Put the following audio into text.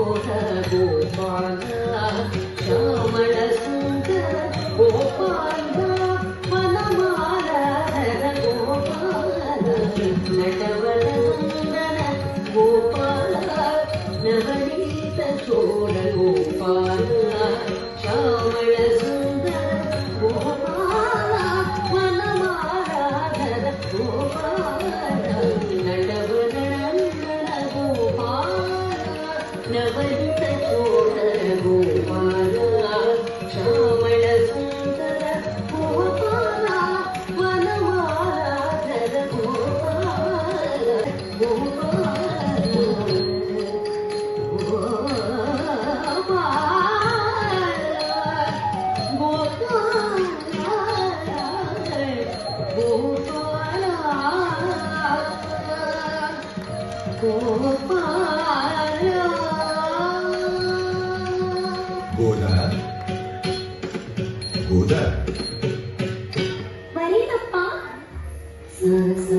ಚೋರ ಗೋಪಾಲ ಶ್ಯಾಮಳ ಸುಂದರ ಗೋಪಾಲ ವನಮಾಲ ಗೋಪಾಲ ನಟವರ ಸುಂದರ ಗೋಪಾಲ ನವನೀತ ಚೋರ ಗೋಪಾಲ ಶ್ಯಾಮಳ ಸುಂದರ ಗೋಪಾಲ ವನಮಾಲ ಗೋಪಾಲ ನಟವರ ನವನಿತ ಚೋರ ಗೋಪಾಲ ಶ್ಯಾಮಳ ಸುಂದರ ಗೋಪಾಲ ವನಮಾಲ ಗೋಪಾಲ ಗೋಪಾಲ ಗೋಪಾಲ ಗೋದ ಗೋದ ಬರೀನಪ್ಪ ಸ